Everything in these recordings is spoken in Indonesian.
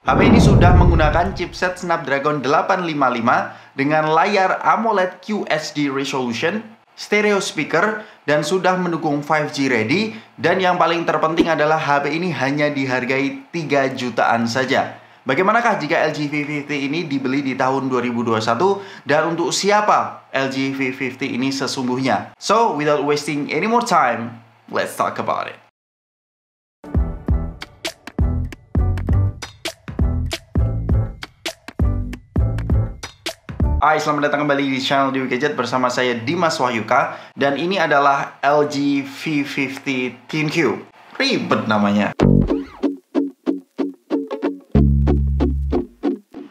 HP ini sudah menggunakan chipset Snapdragon 855 dengan layar AMOLED QHD resolution, stereo speaker, dan sudah mendukung 5G ready. Dan yang paling terpenting adalah HP ini hanya dihargai 3 jutaan saja. Bagaimanakah jika LG V50 ini dibeli di tahun 2021 dan untuk siapa LG V50 ini sesungguhnya? So, without wasting any more time, let's talk about it. Hai, selamat datang kembali di channel Dewi Gadget bersama saya Dimas Wahyuka. Dan ini adalah LG V50 ThinQ. Ribet namanya.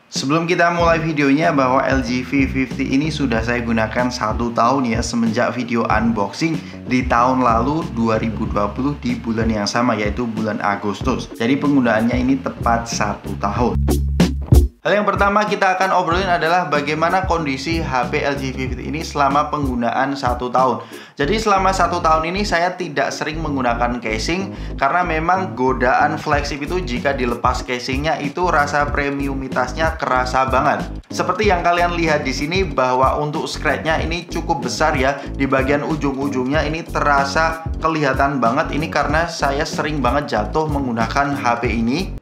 Sebelum kita mulai videonya, bahwa LG V50 ini sudah saya gunakan 1 tahun ya, semenjak video unboxing di tahun lalu 2020 di bulan yang sama, yaitu bulan Agustus. Jadi penggunaannya ini tepat 1 tahun. Hal yang pertama kita akan obrolin adalah bagaimana kondisi HP LG V50 ini selama penggunaan 1 tahun. Jadi selama 1 tahun ini saya tidak sering menggunakan casing karena memang godaan flagship itu jika dilepas casingnya itu rasa premiumitasnya kerasa banget. Seperti yang kalian lihat di sini bahwa untuk scratchnya ini cukup besar ya, di bagian ujung-ujungnya ini terasa kelihatan banget. Ini karena saya sering banget jatuh menggunakan HP ini.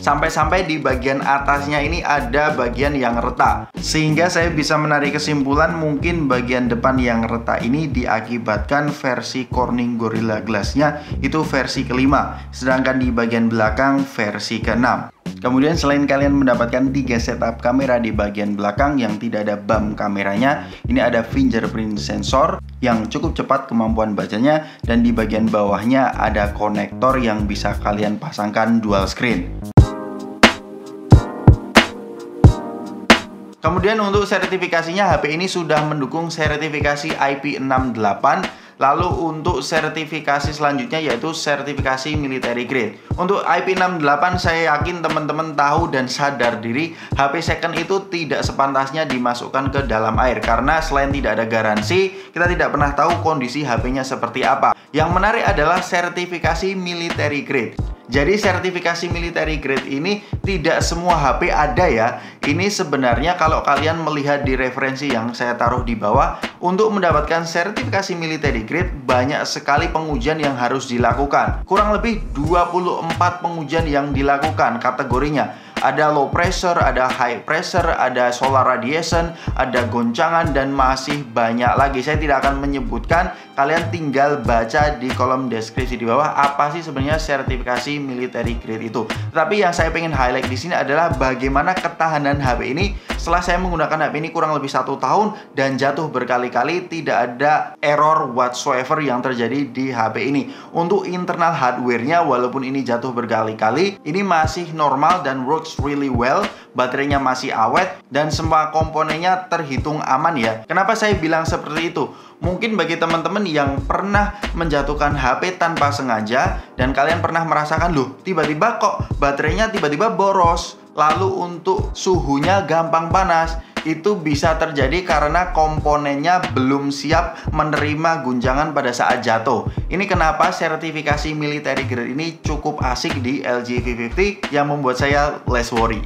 Sampai-sampai di bagian atasnya ini ada bagian yang retak. Sehingga saya bisa menarik kesimpulan mungkin bagian depan yang retak ini diakibatkan versi Corning Gorilla Glass-nya itu versi kelima. Sedangkan di bagian belakang versi ke-6. Kemudian selain kalian mendapatkan 3 setup kamera di bagian belakang yang tidak ada bump kameranya, ini ada fingerprint sensor yang cukup cepat kemampuan bacanya, dan di bagian bawahnya ada konektor yang bisa kalian pasangkan dual screen. Kemudian untuk sertifikasinya, HP ini sudah mendukung sertifikasi IP68. Lalu untuk sertifikasi selanjutnya yaitu sertifikasi military grade. Untuk IP68 saya yakin teman-teman tahu dan sadar diri, HP second itu tidak sepantasnya dimasukkan ke dalam air. Karena selain tidak ada garansi, kita tidak pernah tahu kondisi HP-nya seperti apa. Yang menarik adalah sertifikasi military grade. Jadi sertifikasi military grade ini tidak semua HP ada ya. Ini sebenarnya kalau kalian melihat di referensi yang saya taruh di bawah, untuk mendapatkan sertifikasi military grade banyak sekali pengujian yang harus dilakukan. Kurang lebih 24 pengujian yang dilakukan kategorinya. Ada low pressure, ada high pressure, ada solar radiation, ada goncangan, dan masih banyak lagi. Saya tidak akan menyebutkan, kalian tinggal baca di kolom deskripsi di bawah apa sih sebenarnya sertifikasi military grade itu. Tapi yang saya pengen highlight di sini adalah bagaimana ketahanan HP ini. Setelah saya menggunakan HP ini kurang lebih 1 tahun dan jatuh berkali-kali, tidak ada error whatsoever yang terjadi di HP ini. Untuk internal hardware-nya, walaupun ini jatuh berkali-kali, ini masih normal dan works really well. Baterainya masih awet dan semua komponennya terhitung aman ya. Kenapa saya bilang seperti itu? Mungkin bagi teman-teman yang pernah menjatuhkan HP tanpa sengaja dan kalian pernah merasakan, loh tiba-tiba kok baterainya tiba-tiba boros, lalu untuk suhunya gampang panas. Itu bisa terjadi karena komponennya belum siap menerima guncangan pada saat jatuh. Ini kenapa sertifikasi military grade ini cukup asik di LG V50 yang membuat saya less worry.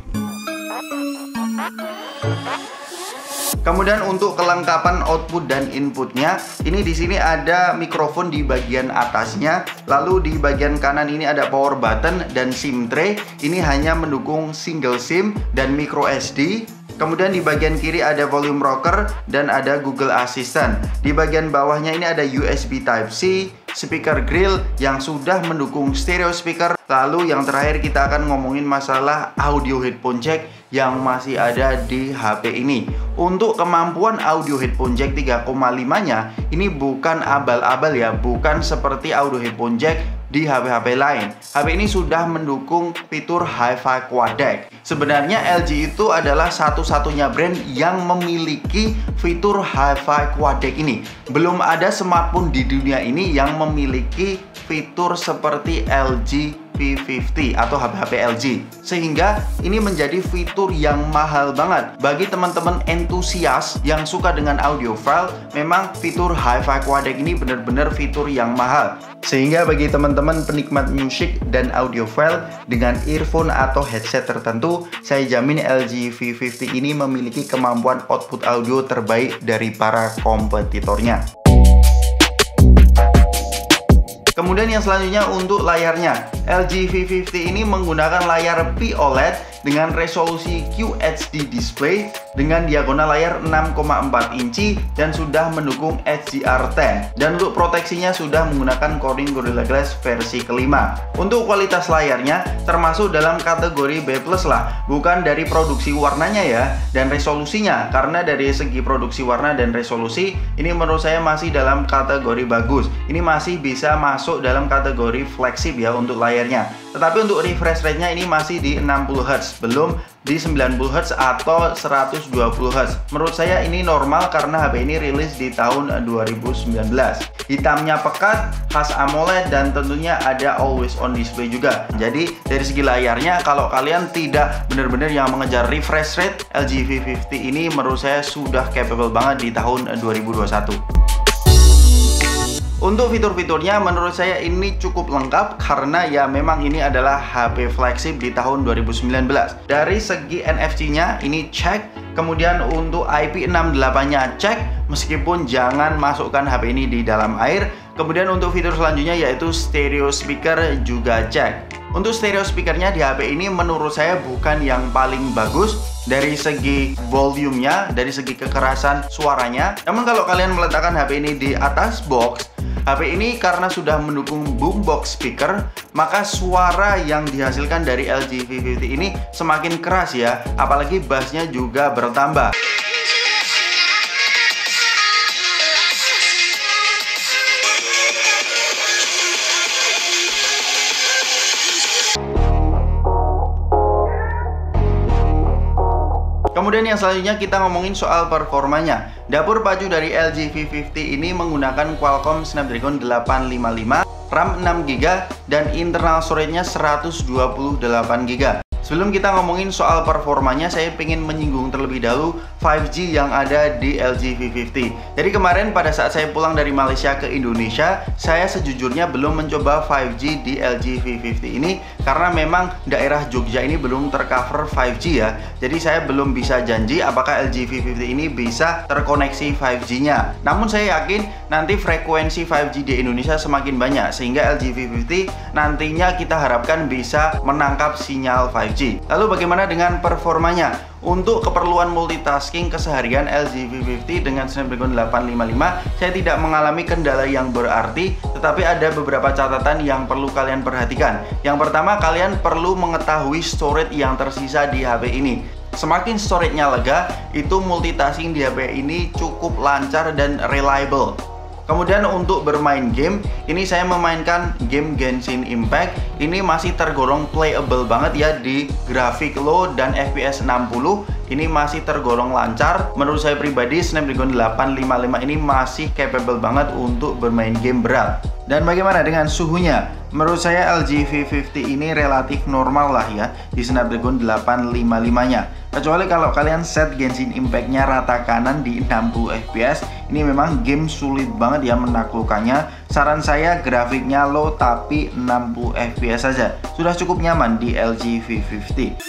Kemudian untuk kelengkapan output dan inputnya, ini di sini ada mikrofon di bagian atasnya, lalu di bagian kanan ini ada power button dan SIM tray. Ini hanya mendukung single SIM dan micro SD. Kemudian di bagian kiri ada volume rocker dan ada Google Assistant. Di bagian bawahnya ini ada USB Type-C, speaker grill yang sudah mendukung stereo speaker. Lalu yang terakhir kita akan ngomongin masalah audio headphone jack yang masih ada di HP ini. Untuk kemampuan audio headphone jack 3,5-nya ini bukan abal-abal ya, bukan seperti audio headphone jack di HP-HP lain. HP ini sudah mendukung fitur Hi-Fi Codec. Sebenarnya LG itu adalah satu-satunya brand yang memiliki fitur Hi-Fi Codec ini. Belum ada smartphone di dunia ini yang memiliki fitur seperti LG V50 atau HP-HP LG. Sehingga ini menjadi fitur yang mahal banget. Bagi teman-teman entusias yang suka dengan audiophile, memang fitur Hi-Fi Codec ini benar-benar fitur yang mahal. Sehingga bagi teman-teman penikmat musik dan audiophile dengan earphone atau headset tertentu, saya jamin LG V50 ini memiliki kemampuan output audio terbaik dari para kompetitornya. Kemudian yang selanjutnya untuk layarnya, LG V50 ini menggunakan layar POLED dengan resolusi QHD display dengan diagonal layar 6,4 inci dan sudah mendukung HDR10. Dan untuk proteksinya sudah menggunakan Corning Gorilla Glass versi kelima. Untuk kualitas layarnya termasuk dalam kategori B+ lah, bukan dari produksi warnanya ya dan resolusinya, karena dari segi produksi warna dan resolusi ini menurut saya masih dalam kategori bagus. Ini masih bisa masuk dalam kategori flagship ya untuk layarnya. Tetapi untuk refresh rate-nya ini masih di 60 Hz, belum di 90 Hz atau 120 Hz. Menurut saya ini normal karena HP ini rilis di tahun 2019. Hitamnya pekat, khas AMOLED, dan tentunya ada always on display juga. Jadi dari segi layarnya, kalau kalian tidak benar-benar yang mengejar refresh rate, LG V50 ini menurut saya sudah capable banget di tahun 2021. Untuk fitur-fiturnya menurut saya ini cukup lengkap karena ya memang ini adalah HP flagship di tahun 2019. Dari segi NFC-nya ini cek, kemudian untuk IP68-nya cek, meskipun jangan masukkan HP ini di dalam air. Kemudian untuk fitur selanjutnya yaitu stereo speaker juga cek. Untuk stereo speakernya di HP ini menurut saya bukan yang paling bagus dari segi volumenya, dari segi kekerasan suaranya. Namun kalau kalian meletakkan HP ini di atas box, HP ini karena sudah mendukung boombox speaker, maka suara yang dihasilkan dari LG V50 ini semakin keras ya, apalagi bassnya juga bertambah. Kemudian yang selanjutnya kita ngomongin soal performanya. Dapur pacu dari LG V50 ini menggunakan Qualcomm Snapdragon 855, RAM 6GB, dan internal storage-nya 128GB. Sebelum kita ngomongin soal performanya, saya ingin menyinggung terlebih dahulu 5G yang ada di LG V50. Jadi kemarin pada saat saya pulang dari Malaysia ke Indonesia, saya sejujurnya belum mencoba 5G di LG V50 ini karena memang daerah Jogja ini belum tercover 5G ya. Jadi saya belum bisa janji apakah LG V50 ini bisa terkoneksi 5G-nya. Namun saya yakin nanti frekuensi 5G di Indonesia semakin banyak sehingga LG V50 nantinya kita harapkan bisa menangkap sinyal 5G. Lalu bagaimana dengan performanya? Untuk keperluan multitasking keseharian LG V50 dengan Snapdragon 855 saya tidak mengalami kendala yang berarti, tetapi ada beberapa catatan yang perlu kalian perhatikan. Yang pertama, kalian perlu mengetahui storage yang tersisa di HP ini. Semakin storage-nya lega, itu multitasking di HP ini cukup lancar dan reliable. Kemudian untuk bermain game, ini saya memainkan game Genshin Impact. Ini masih tergolong playable banget ya di grafik low dan FPS 60. Ini masih tergolong lancar. Menurut saya pribadi Snapdragon 855 ini masih capable banget untuk bermain game berat. Dan bagaimana dengan suhunya? Menurut saya LG V50 ini relatif normal lah ya di Snapdragon 855-nya. Kecuali kalau kalian set Genshin Impact-nya rata kanan di 60 fps, ini memang game sulit banget ya menaklukkannya. Saran saya grafiknya low tapi 60 fps saja. Sudah cukup nyaman di LG V50.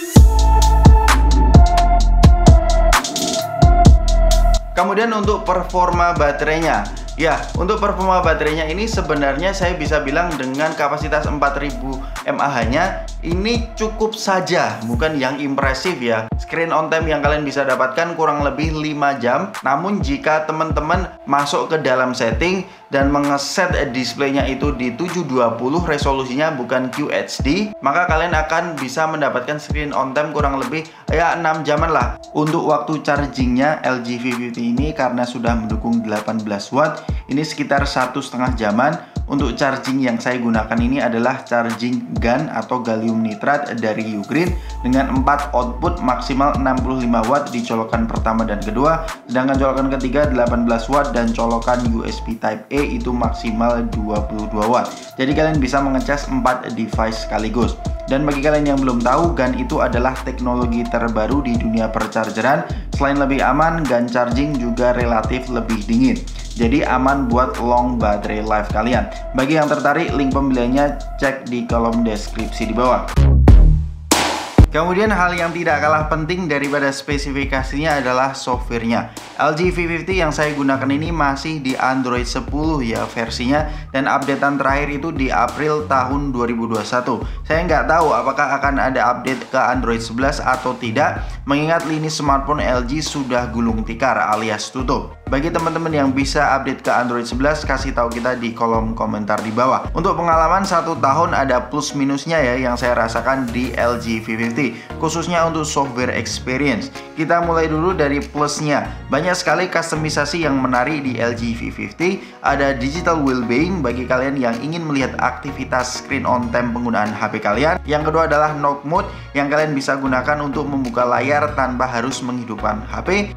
Kemudian untuk performa baterainya. Ya, untuk performa baterainya ini sebenarnya saya bisa bilang dengan kapasitas 4000 mAh-nya ini cukup saja, bukan yang impresif ya. Screen on time yang kalian bisa dapatkan kurang lebih 5 jam. Namun jika teman-teman masuk ke dalam setting dan mengeset displaynya itu di 720 resolusinya bukan QHD, maka kalian akan bisa mendapatkan screen on time kurang lebih ya 6 jaman lah. Untuk waktu chargingnya LG V50 ini karena sudah mendukung 18 watt, ini sekitar 1,5 jaman. Untuk charging yang saya gunakan ini adalah charging GaN atau gallium nitride dari Ugreen dengan 4 output maksimal 65 watt di colokan pertama dan kedua, sedangkan colokan ketiga 18 watt dan colokan USB Type A itu maksimal 22 watt. Jadi kalian bisa mengecas 4 device sekaligus. Dan bagi kalian yang belum tahu, GaN itu adalah teknologi terbaru di dunia perchargeran. Selain lebih aman, GaN charging juga relatif lebih dingin. Jadi aman buat long battery life kalian. Bagi yang tertarik, link pembeliannya cek di kolom deskripsi di bawah. Kemudian hal yang tidak kalah penting daripada spesifikasinya adalah softwarenya. LG V50 yang saya gunakan ini masih di Android 10 ya versinya, dan updatean terakhir itu di April tahun 2021. Saya nggak tahu apakah akan ada update ke Android 11 atau tidak, mengingat lini smartphone LG sudah gulung tikar alias tutup. Bagi teman-teman yang bisa update ke Android 11, kasih tahu kita di kolom komentar di bawah. Untuk pengalaman 1 tahun ada plus minusnya ya yang saya rasakan di LG V50, khususnya untuk software experience. Kita mulai dulu dari plusnya. Banyak sekali customisasi yang menarik di LG V50. Ada digital well-being bagi kalian yang ingin melihat aktivitas screen on time penggunaan HP kalian. Yang kedua adalah Note Mode yang kalian bisa gunakan untuk membuka layar tanpa harus menghidupkan HP.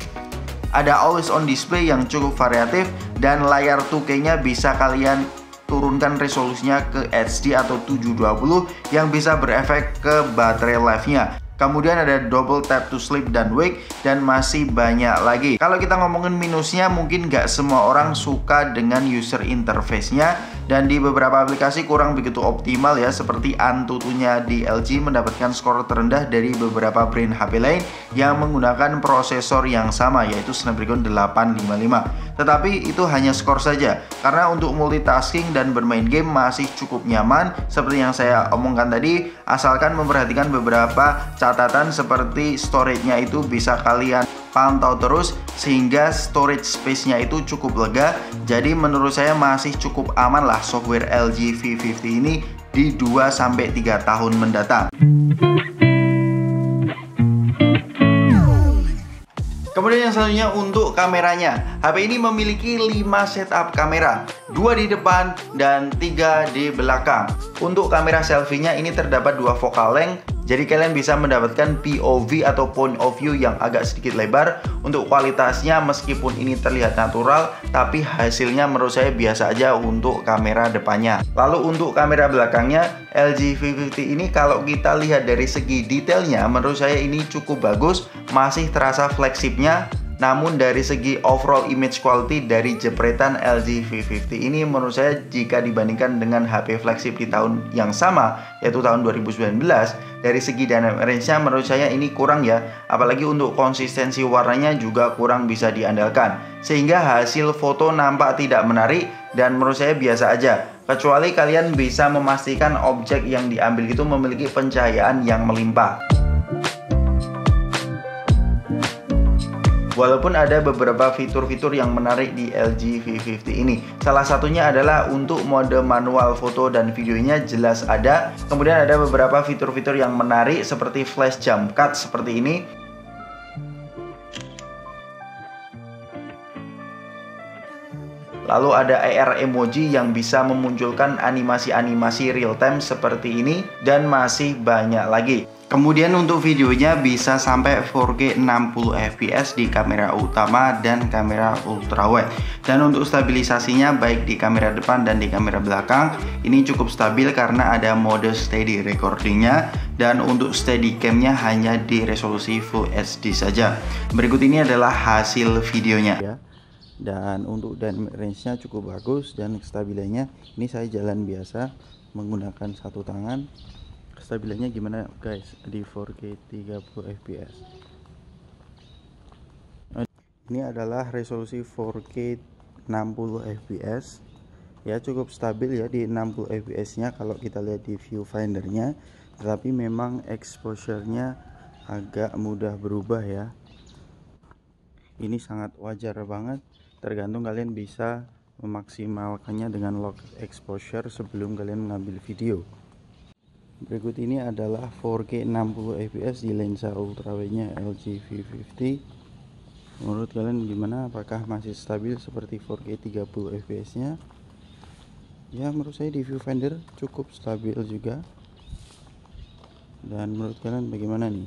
Ada always on display yang cukup variatif, dan layar 2K-nya bisa kalian turunkan resolusinya ke HD atau 720 yang bisa berefek ke baterai life-nya. Kemudian ada double tap to sleep dan wake, dan masih banyak lagi. Kalau kita ngomongin minusnya, mungkin nggak semua orang suka dengan user interface-nya, dan di beberapa aplikasi kurang begitu optimal ya, seperti Antutunya di LG mendapatkan skor terendah dari beberapa brand HP lain yang menggunakan prosesor yang sama, yaitu Snapdragon 855. Tetapi itu hanya skor saja, karena untuk multitasking dan bermain game masih cukup nyaman. Seperti yang saya omongkan tadi, asalkan memperhatikan beberapa catatan seperti storage-nya itu bisa kalian pantau terus, sehingga storage space-nya itu cukup lega. Jadi menurut saya masih cukup aman lah software LG V50 ini di 2-3 tahun mendatang. Kemudian yang selanjutnya untuk kameranya. HP ini memiliki 5 setup kamera, 2 di depan dan 3 di belakang. Untuk kamera selfie-nya ini terdapat 2 focal length. Jadi kalian bisa mendapatkan POV atau point of view yang agak sedikit lebar. Untuk kualitasnya meskipun ini terlihat natural, tapi hasilnya menurut saya biasa aja untuk kamera depannya. Lalu untuk kamera belakangnya, LG V50 ini kalau kita lihat dari segi detailnya, menurut saya ini cukup bagus, masih terasa flagshipnya. Namun dari segi overall image quality dari jepretan LG V50 ini menurut saya jika dibandingkan dengan HP flagship di tahun yang sama, yaitu tahun 2019, dari segi dynamic range-nya menurut saya ini kurang ya. Apalagi untuk konsistensi warnanya juga kurang bisa diandalkan, sehingga hasil foto nampak tidak menarik dan menurut saya biasa aja. Kecuali kalian bisa memastikan objek yang diambil itu memiliki pencahayaan yang melimpah. Walaupun ada beberapa fitur-fitur yang menarik di LG V50 ini. Salah satunya adalah untuk mode manual foto dan videonya jelas ada. Kemudian ada beberapa fitur-fitur yang menarik seperti flash jump cut seperti ini. Lalu ada AR emoji yang bisa memunculkan animasi-animasi real time seperti ini, dan masih banyak lagi. Kemudian untuk videonya bisa sampai 4K 60 fps di kamera utama dan kamera ultrawide. Dan untuk stabilisasinya baik di kamera depan dan di kamera belakang ini cukup stabil karena ada mode steady recordingnya, dan untuk steady camnya hanya di resolusi Full HD saja. Berikut ini adalah hasil videonya ya. Dan untuk dynamic range-nya cukup bagus, dan kestabilannya ini saya jalan biasa menggunakan satu tangan. Kestabilannya gimana guys di 4K 30 fps. Ini adalah resolusi 4K 60 fps ya, cukup stabil ya di 60 fps nya kalau kita lihat di viewfinder-nya. Tetapi memang exposure-nya agak mudah berubah ya. Ini sangat wajar banget, tergantung kalian bisa memaksimalkannya dengan lock exposure sebelum kalian mengambil video. Berikut ini adalah 4K 60 fps di lensa ultrawide-nya LG V50. Menurut kalian gimana? Apakah masih stabil seperti 4K 30 fps-nya? Ya, menurut saya di viewfinder cukup stabil juga. Dan menurut kalian bagaimana nih?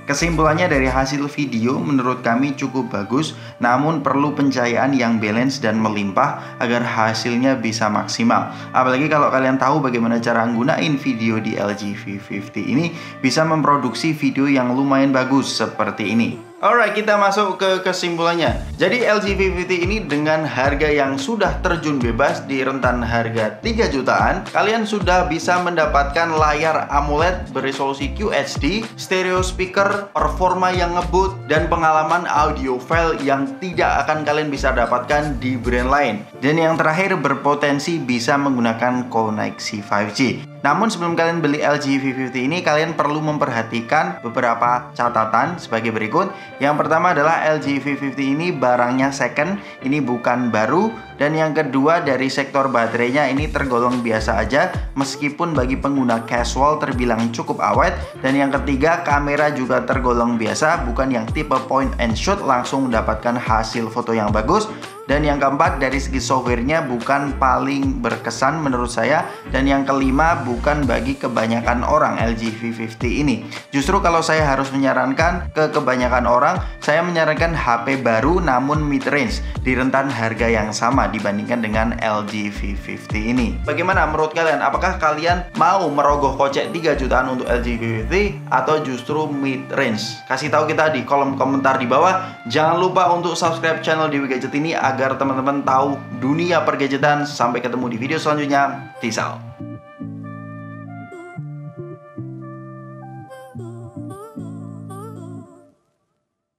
Kesimpulannya dari hasil video menurut kami cukup bagus, namun perlu pencahayaan yang balance dan melimpah agar hasilnya bisa maksimal. Apalagi kalau kalian tahu bagaimana cara nggunain video di LG V50 ini bisa memproduksi video yang lumayan bagus seperti ini. Alright, kita masuk ke kesimpulannya. Jadi LG V50 ini dengan harga yang sudah terjun bebas di rentan harga 3 jutaan, kalian sudah bisa mendapatkan layar AMOLED beresolusi QHD, stereo speaker, performa yang ngebut, dan pengalaman audiophile yang tidak akan kalian bisa dapatkan di brand lain. Dan yang terakhir, berpotensi bisa menggunakan koneksi 5G. Namun sebelum kalian beli LG V50 ini, kalian perlu memperhatikan beberapa catatan sebagai berikut. Yang pertama adalah LG V50 ini barangnya second, ini bukan baru. Dan yang kedua, dari sektor baterainya ini tergolong biasa aja, meskipun bagi pengguna casual terbilang cukup awet. Dan yang ketiga, kamera juga tergolong biasa, bukan yang tipe point and shoot langsung mendapatkan hasil foto yang bagus. Dan yang keempat, dari segi softwarenya bukan paling berkesan menurut saya. Dan yang kelima, bukan bagi kebanyakan orang LG V50 ini. Justru kalau saya harus menyarankan ke kebanyakan orang, saya menyarankan HP baru namun mid range di rentan harga yang sama dibandingkan dengan LG V50 ini. Bagaimana menurut kalian? Apakah kalian mau merogoh kocek 3 jutaan untuk LG V50 atau justru mid range? Kasih tahu kita di kolom komentar di bawah. Jangan lupa untuk subscribe channel Dewi Gadget ini agar teman-teman tahu dunia pergadgetan. Sampai ketemu di video selanjutnya. Peace out.